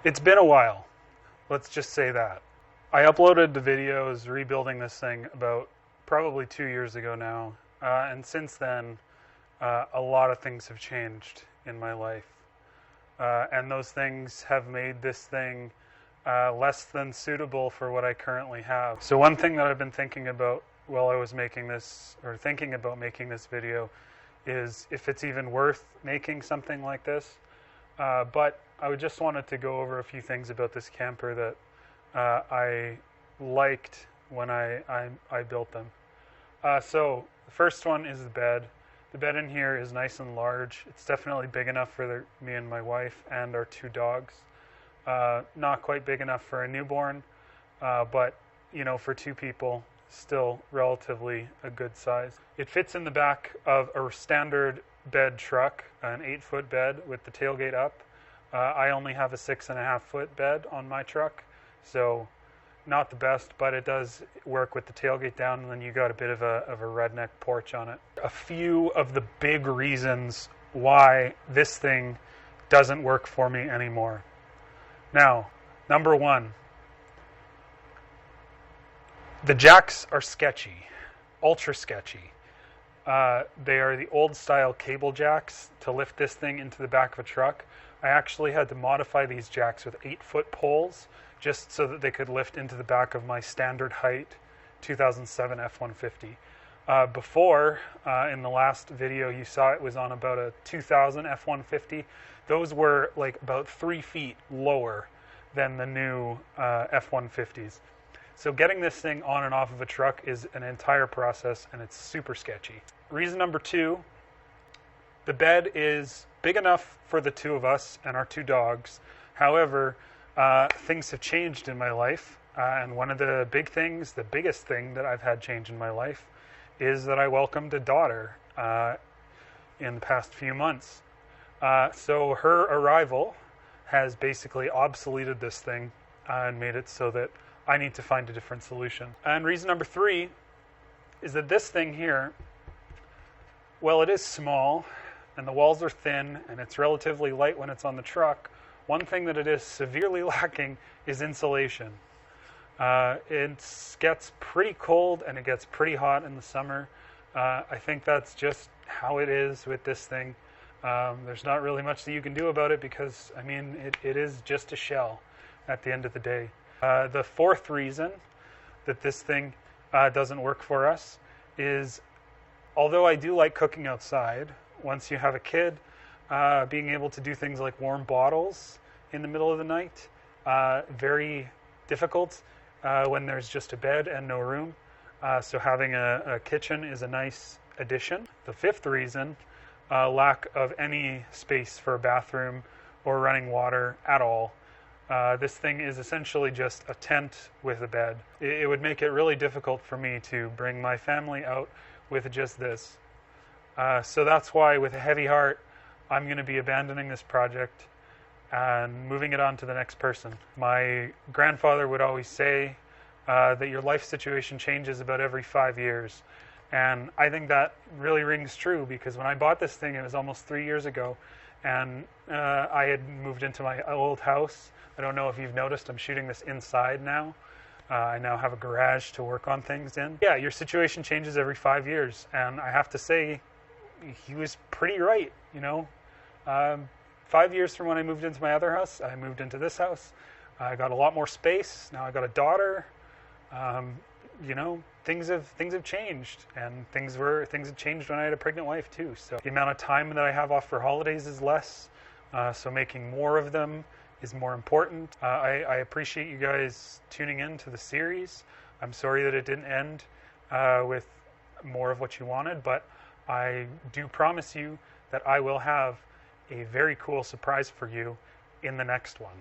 It's been a while. Let's just say that. I uploaded the videos rebuilding this thing about probably 2 years ago now. And since then, a lot of things have changed in my life. And those things have made this thing less than suitable for what I currently have. So one thing that I've been thinking about while I was making this, or thinking about making this video, is if it's even worth making something like this. But I just wanted to go over a few things about this camper that I liked when I built them. So the first one is the bed. The bed in here is nice and large. It's definitely big enough for me and my wife and our 2 dogs. Not quite big enough for a newborn, but for 2 people, still relatively a good size. It fits in the back of a standard bed truck, an 8-foot bed with the tailgate up. I only have a 6.5-foot bed on my truck, so not the best, but it does work with the tailgate down, and then you got a bit of a redneck porch on it. A few of the big reasons why this thing doesn't work for me anymore. Now, number 1, the jacks are sketchy, ultra sketchy. They are the old style cable jacks to lift this thing into the back of a truck. I actually had to modify these jacks with 8-foot poles just so that they could lift into the back of my standard height 2007 F-150. Before, in the last video you saw, it was on about a 2000 F-150. Those were like about 3 feet lower than the new F-150s. So getting this thing on and off of a truck is an entire process, and it's super sketchy. Reason number 2, the bed is big enough for the 2 of us and our 2 dogs. However, things have changed in my life, and one of the biggest thing that I've had change in my life is that I welcomed a daughter in the past few months. So her arrival has basically obsoleted this thing and made it so that I need to find a different solution. And reason number 3 is that this thing here, well, it is small and the walls are thin and it's relatively light when it's on the truck. One thing that it is severely lacking is insulation. It gets pretty cold and it gets pretty hot in the summer. I think that's just how it is with this thing. There's not really much that you can do about it because, I mean, it is just a shell at the end of the day. The 4th reason that this thing doesn't work for us is, although I do like cooking outside, once you have a kid, being able to do things like warm bottles in the middle of the night, very difficult when there's just a bed and no room. So having a kitchen is a nice addition. The 5th reason, lack of any space for a bathroom or running water at all. This thing is essentially just a tent with a bed. It would make it really difficult for me to bring my family out with just this. So that's why, with a heavy heart, I'm going to be abandoning this project and moving it on to the next person. My grandfather would always say that your life situation changes about every 5 years. And I think that really rings true, because when I bought this thing, it was almost 3 years ago, and I had moved into my old house. I don't know if you've noticed, I'm shooting this inside now. I now have a garage to work on things in. Yeah, your situation changes every 5 years, and I have to say, he was pretty right, 5 years from when I moved into my other house, I moved into this house. I got a lot more space. Now I got a daughter. Things have changed, and things have changed when I had a pregnant wife too. So the amount of time that I have off for holidays is less. So making more of them is more important. I appreciate you guys tuning in to the series. I'm sorry that it didn't end with more of what you wanted, but I do promise you that I will have a very cool surprise for you in the next one.